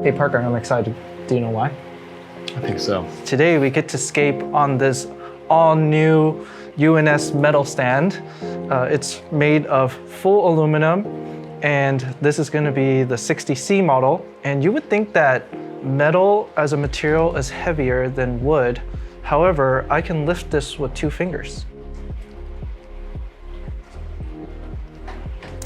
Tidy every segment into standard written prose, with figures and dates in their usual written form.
Hey Parker, I'm excited. Do you know why? I think so. Today we get to scape on this all-new UNS metal stand. It's made of full aluminum, and this is going to be the 60C model. And you would think that metal as a material is heavier than wood. However, I can lift this with 2 fingers.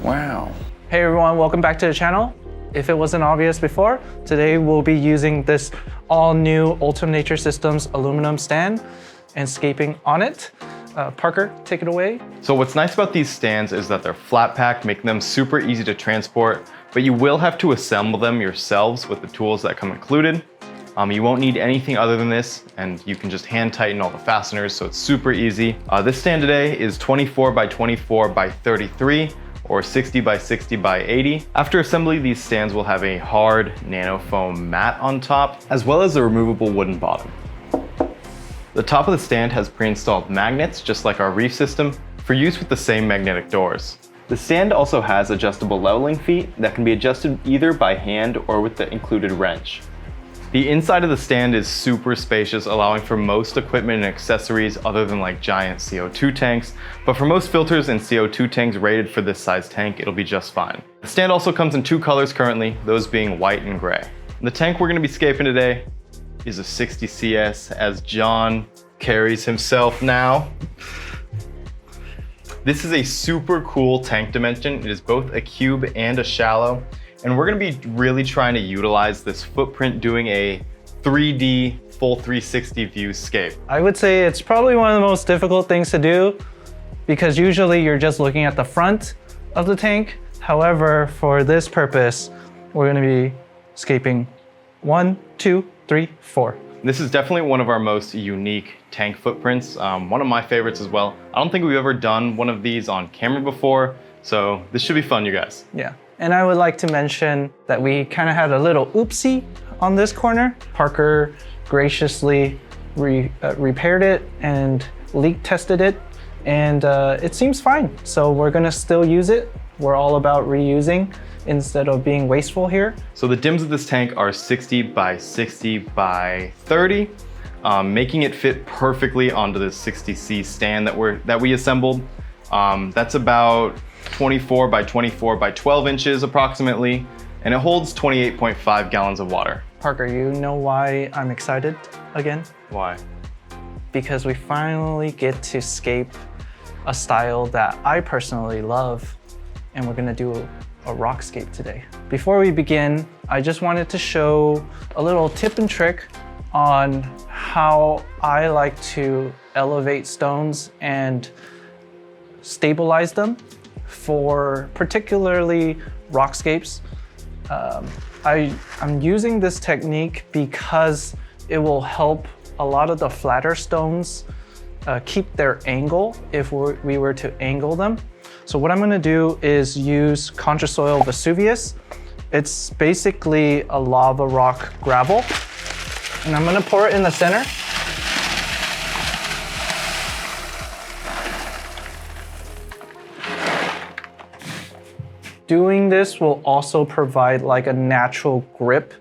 Wow. Hey everyone, welcome back to the channel. If it wasn't obvious before, today we'll be using this all-new Ultum Nature Systems aluminum stand and scaping on it. Parker, take it away. So what's nice about these stands is that they're flat packed, making them super easy to transport, but you will have to assemble them yourselves with the tools that come included. You won't need anything other than this, and you can just hand tighten all the fasteners, so it's super easy. This stand today is 24 by 24 by 33, or 60 by 60 by 80. After assembly, these stands will have a hard nano foam mat on top, as well as a removable wooden bottom. The top of the stand has pre-installed magnets, just like our reef system, for use with the same magnetic doors. The stand also has adjustable leveling feet that can be adjusted either by hand or with the included wrench. The inside of the stand is super spacious, allowing for most equipment and accessories other than like giant CO2 tanks, but for most filters and CO2 tanks rated for this size tank, it'll be just fine. The stand also comes in 2 colors currently, those being white and gray. The tank we're gonna be scaping today is a 60CS, as John carries himself now. This is a super cool tank dimension. It is both a cube and a shallow. And we're gonna be really trying to utilize this footprint doing a 3D full 360 view scape. I would say it's probably one of the most difficult things to do because usually you're just looking at the front of the tank. However, for this purpose, we're gonna be scaping 1, 2, 3, 4. This is definitely one of our most unique tank footprints. One of my favorites as well. I don't think we've ever done one of these on camera before, so this should be fun, you guys. Yeah. And I would like to mention that we kind of had a little oopsie on this corner. Parker graciously repaired it and leak tested it, and it seems fine. So we're gonna still use it. We're all about reusing instead of being wasteful here. So the dims of this tank are 60 by 60 by 30, making it fit perfectly onto the 60C stand that we assembled. That's about 24 by 24 by 12 inches approximately, and it holds 28.5 gallons of water. Parker, you know why I'm excited again? Why? Because we finally get to scape a style that I personally love, and we're gonna do a rock scape today. Before we begin, I just wanted to show a little tip and trick on how I like to elevate stones and stabilize them for particularly rockscapes. I'm using this technique because it will help a lot of the flatter stones keep their angle if we were to angle them. So what I'm gonna do is use Controsoil Vesuvius. It's basically a lava rock gravel, and I'm gonna pour it in the center. Doing this will also provide like a natural grip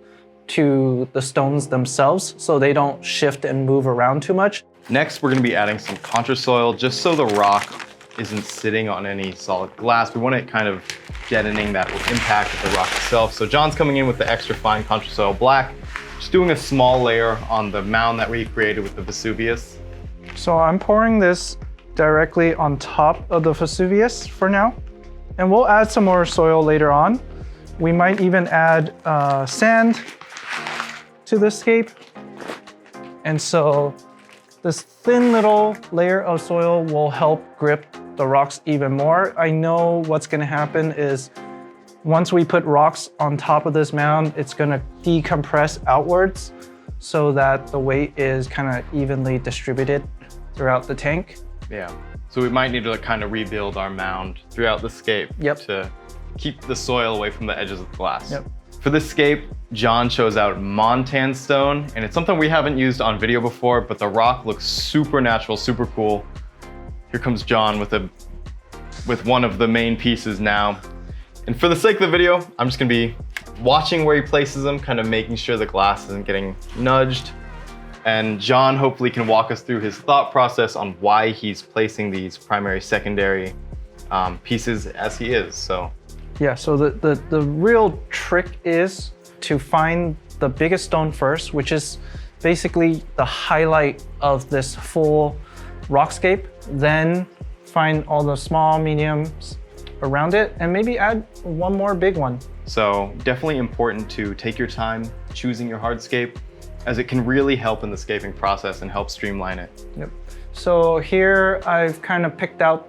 to the stones themselves so they don't shift and move around too much. Next, we're gonna be adding some Controsoil just so the rock isn't sitting on any solid glass. We want it kind of deadening that impact of the rock itself. So John's coming in with the extra fine Controsoil black, just doing a small layer on the mound that we created with the Vesuvius. So I'm pouring this directly on top of the Vesuvius for now. And we'll add some more soil later on. We might even add sand to the scape. And so this thin little layer of soil will help grip the rocks even more. I know what's gonna happen is once we put rocks on top of this mound, it's gonna decompress outwards so that the weight is kind of evenly distributed throughout the tank. Yeah. So we might need to kind of rebuild our mound throughout the scape to keep the soil away from the edges of the glass. Yep. For this scape, John chose out Manten Stone, and it's something we haven't used on video before, but the rock looks super natural, super cool. Here comes John with one of the main pieces now. And for the sake of the video, I'm just gonna be watching where he places them, kind of making sure the glass isn't getting nudged. And John hopefully can walk us through his thought process on why he's placing these primary, secondary pieces as he is. So yeah, so the real trick is to find the biggest stone first, which is basically the highlight of this full rockscape. Then find all the small, mediums around it, and maybe add one more big one. So definitely important to take your time choosing your hardscape, as it can really help in the scaping process and help streamline it. Yep. So here I've kind of picked out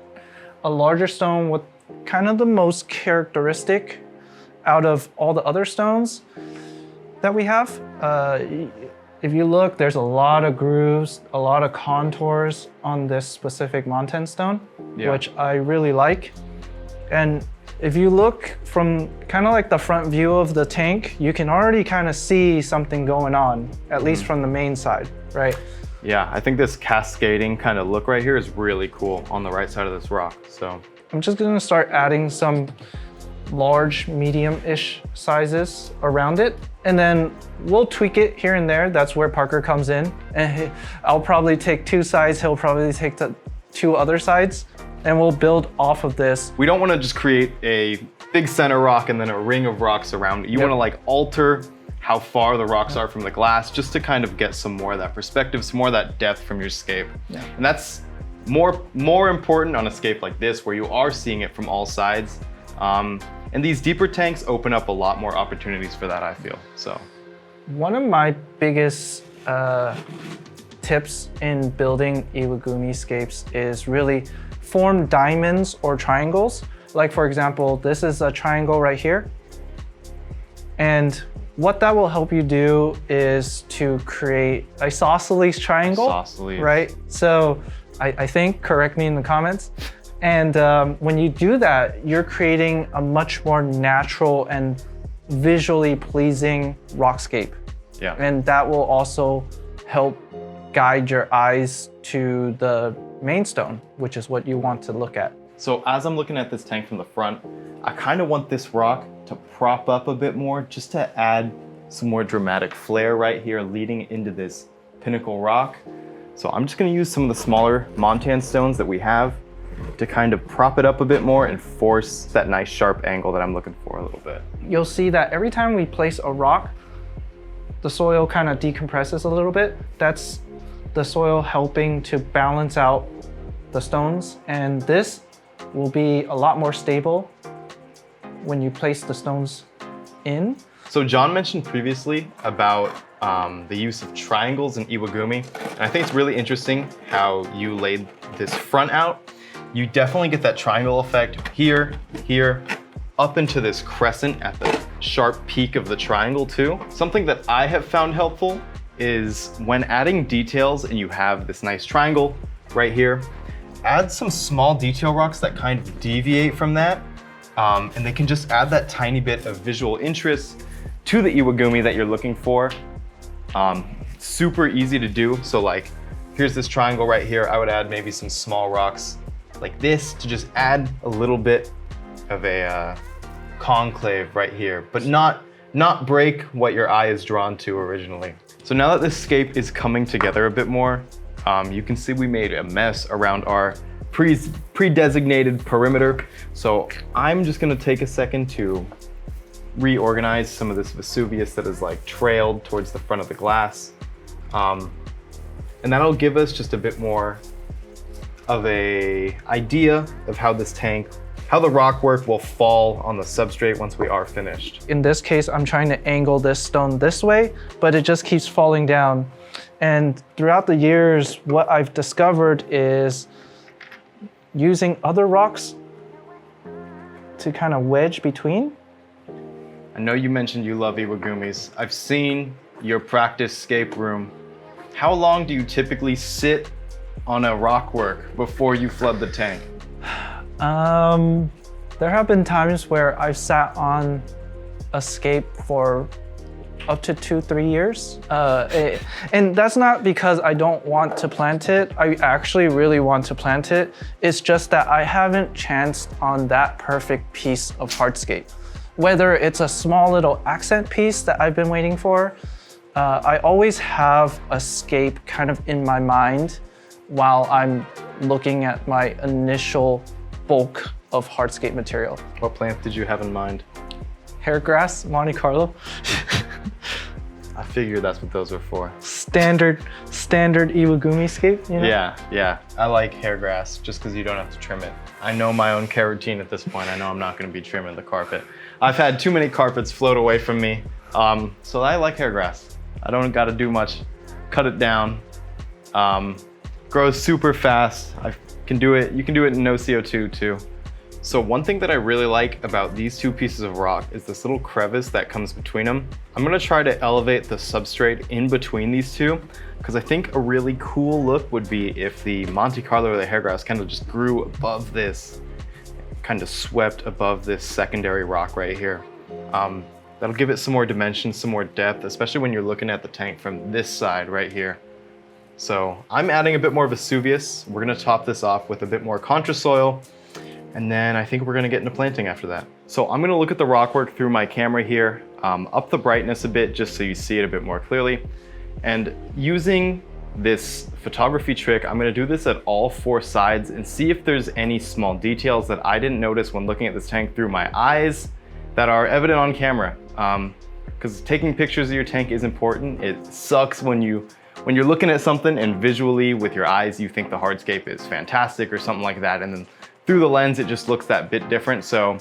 a larger stone with kind of the most characteristic out of all the other stones that we have. If you look, there's a lot of grooves, a lot of contours on this specific Manten stone, which I really like. And if you look from kind of like the front view of the tank, you can already kind of see something going on, at least from the main side, right? Yeah, I think this cascading kind of look right here is really cool on the right side of this rock. So I'm just gonna start adding some large, medium-ish sizes around it, and then we'll tweak it here and there. That's where Parker comes in. And I'll probably take two sides, he'll probably take the two other sides, and we'll build off of this. We don't want to just create a big center rock and then a ring of rocks around it. You want to like alter how far the rocks are from the glass, just to kind of get some more of that perspective, some more of that depth from your scape. And that's more important on a scape like this, where you are seeing it from all sides. And these deeper tanks open up a lot more opportunities for that, I feel. So one of my biggest tips in building Iwagumi scapes is really form diamonds or triangles. Like for example, this is a triangle right here. And what that will help you do is to create isosceles triangle, right? So I think, correct me in the comments. And when you do that, you're creating a much more natural and visually pleasing rockscape. Yeah. And that will also help guide your eyes to the main stone, which is what you want to look at. So as I'm looking at this tank from the front, I kind of want this rock to prop up a bit more, just to add some more dramatic flair right here leading into this pinnacle rock. So I'm just going to use some of the smaller Manten stones that we have to kind of prop it up a bit more and force that nice sharp angle that I'm looking for a little bit. You'll see that every time we place a rock, the soil kind of decompresses a little bit. That's the soil helping to balance out the stones, and this will be a lot more stable when you place the stones in. So John mentioned previously about the use of triangles in Iwagumi, and I think it's really interesting how you laid this front out. You definitely get that triangle effect here, here, up into this crescent at the sharp peak of the triangle too. Something that I have found helpful is when adding details and you have this nice triangle right here, add some small detail rocks that kind of deviate from that, and they can just add that tiny bit of visual interest to the Iwagumi that you're looking for. Super easy to do. So like, here's this triangle right here. I would add maybe some small rocks like this to just add a little bit of a conclave right here, but not break what your eye is drawn to originally. So now that this scape is coming together a bit more, you can see we made a mess around our pre-designated perimeter. So I'm just gonna take a second to reorganize some of this Vesuvius that is like trailed towards the front of the glass. And that'll give us just a bit more of a idea of how this tank, how the rock work will fall on the substrate once we are finished. In this case, I'm trying to angle this stone this way, but it just keeps falling down. And throughout the years, what I've discovered is using other rocks to kind of wedge between. I know you mentioned you love Iwagumis. I've seen your practice scape room. How long do you typically sit on a rock work before you flood the tank? There have been times where I've sat on a scape for up to 2-3 years. And that's not because I don't want to plant it. I actually really want to plant it. It's just that I haven't chanced on that perfect piece of hardscape. whether it's a small little accent piece that I've been waiting for, I always have a scape kind of in my mind while I'm looking at my initial bulk of hardscape material. What plant did you have in mind? Hairgrass, Monte Carlo. I figured that's what those are for. Standard Iwagumi scape, you know? Yeah. I like hairgrass just because you don't have to trim it. I know my own care routine at this point. I know I'm not going to be trimming the carpet. I've had too many carpets float away from me, so I like hairgrass. I don't got to do much. Cut it down. Grows super fast. I can do it. You can do it in no CO2 too. So one thing that I really like about these two pieces of rock is this little crevice that comes between them. I'm gonna try to elevate the substrate in between these two because I think a really cool look would be if the Monte Carlo or the hairgrass kind of just grew above this, kind of swept above this secondary rock right here. That'll give it some more dimension, some more depth, especially when you're looking at the tank from this side right here. So I'm adding a bit more Vesuvius. We're gonna top this off with a bit more Controsoil, and then I think we're gonna get into planting after that. So I'm gonna look at the rockwork through my camera here, up the brightness a bit just so you see it a bit more clearly. And using this photography trick, I'm gonna do this at all 4 sides and see if there's any small details that I didn't notice when looking at this tank through my eyes that are evident on camera. Because taking pictures of your tank is important. It sucks when you're looking at something and visually with your eyes you think the hardscape is fantastic or something like that, and then through the lens it just looks that bit different. So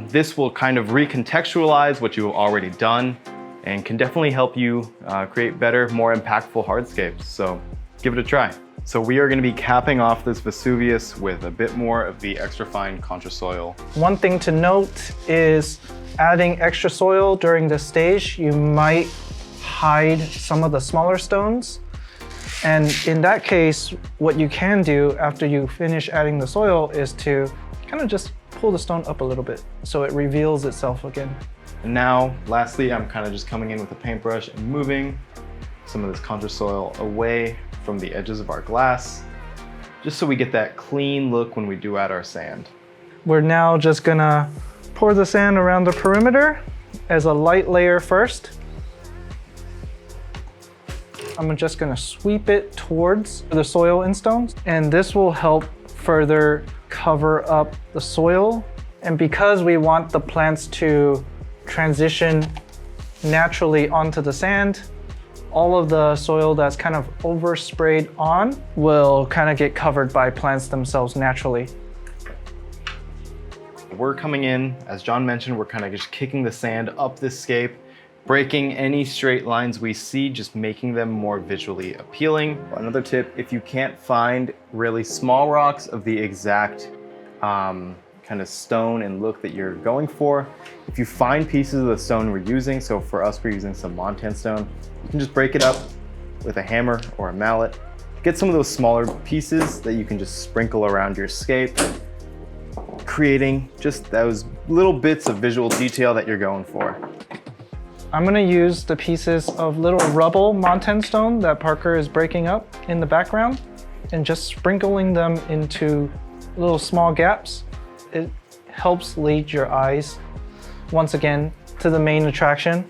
this will kind of recontextualize what you've already done and can definitely help you create better, more impactful hardscapes. So give it a try. So we are going to be capping off this Vesuvius with a bit more of the extra fine Controsoil. One thing to note is adding extra soil during this stage, you might hide some of the smaller stones. And in that case, what you can do after you finish adding the soil is to kind of just pull the stone up a little bit so it reveals itself again. And now, lastly, I'm kind of just coming in with a paintbrush and moving some of this Controsoil away from the edges of our glass, just so we get that clean look when we do add our sand. We're now just gonna pour the sand around the perimeter as a light layer first. I'm just gonna sweep it towards the soil and stones, and this will help further cover up the soil. And because we want the plants to transition naturally onto the sand, all of the soil that's kind of oversprayed on will kind of get covered by plants themselves naturally. We're coming in, as John mentioned, we're kind of just kicking the sand up this scape, breaking any straight lines we see, just making them more visually appealing. Another tip, if you can't find really small rocks of the exact kind of stone and look that you're going for, if you find pieces of the stone we're using, so for us we're using some Manten Stone, you can just break it up with a hammer or a mallet. Get some of those smaller pieces that you can just sprinkle around your scape, creating just those little bits of visual detail that you're going for. I'm gonna use the pieces of little rubble Manten Stone that Parker is breaking up in the background and just sprinkling them into little small gaps. It helps lead your eyes, once again, to the main attraction.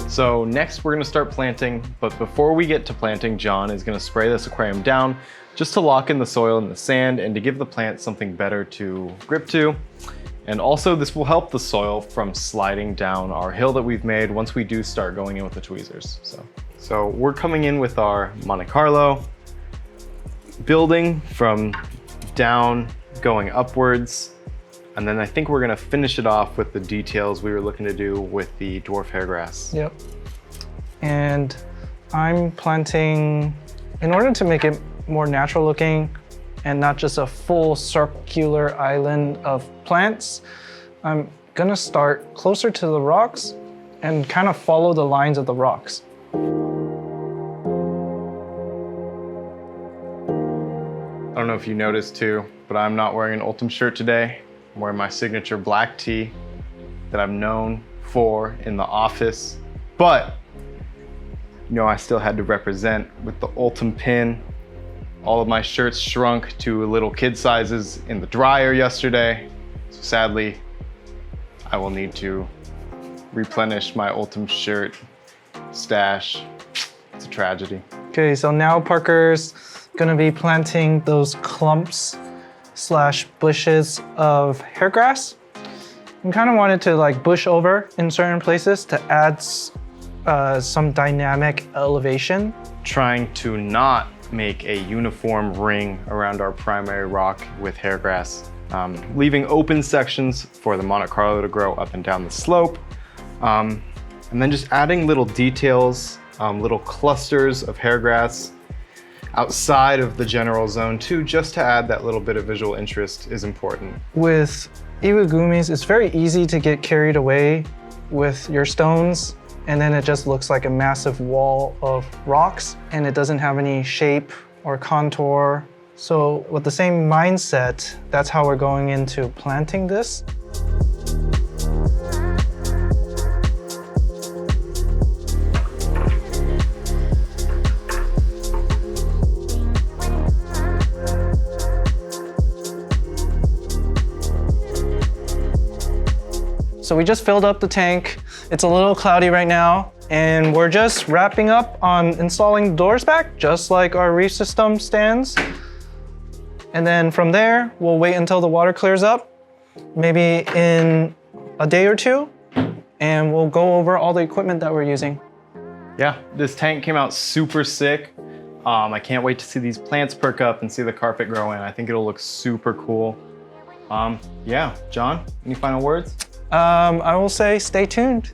So next we're gonna start planting, but before we get to planting, John is gonna spray this aquarium down just to lock in the soil and the sand and to give the plant something better to grip to. And also this will help the soil from sliding down our hill that we've made once we do start going in with the tweezers. So we're coming in with our Monte Carlo, building from down, going upwards. And then I think we're gonna finish it off with the details we were looking to do with the dwarf hairgrass. Yep. And I'm planting, in order to make it more natural looking and not just a full circular island of plants, I'm gonna start closer to the rocks and kind of follow the lines of the rocks. I don't know if you noticed too, but I'm not wearing an Ultum shirt today. I'm wearing my signature black tee that I'm known for in the office. But, you know, I still had to represent with the Ultum pin. All of my shirts shrunk to little kid sizes in the dryer yesterday. So sadly, I will need to replenish my Ultum shirt stash. It's a tragedy. Okay, so now Parker's gonna be planting those clumps / bushes of hair grass. I kind of wanted to like bush over in certain places to add some dynamic elevation. Trying to not make a uniform ring around our primary rock with hair grass. Leaving open sections for the Monte Carlo to grow up and down the slope. And then just adding little details, little clusters of hair grass outside of the general zone too, just to add that little bit of visual interest is important. With Iwagumis, it's very easy to get carried away with your stones, and then it just looks like a massive wall of rocks, and it doesn't have any shape or contour. So with the same mindset, that's how we're going into planting this. So we just filled up the tank. It's a little cloudy right now, and we're just wrapping up on installing the doors back, just like our reef system stands. And then from there, we'll wait until the water clears up, maybe in a day or two, and we'll go over all the equipment that we're using. Yeah, this tank came out super sick. I can't wait to see these plants perk up and see the carpet grow in. I think it'll look super cool. Yeah, John, any final words? I will say stay tuned.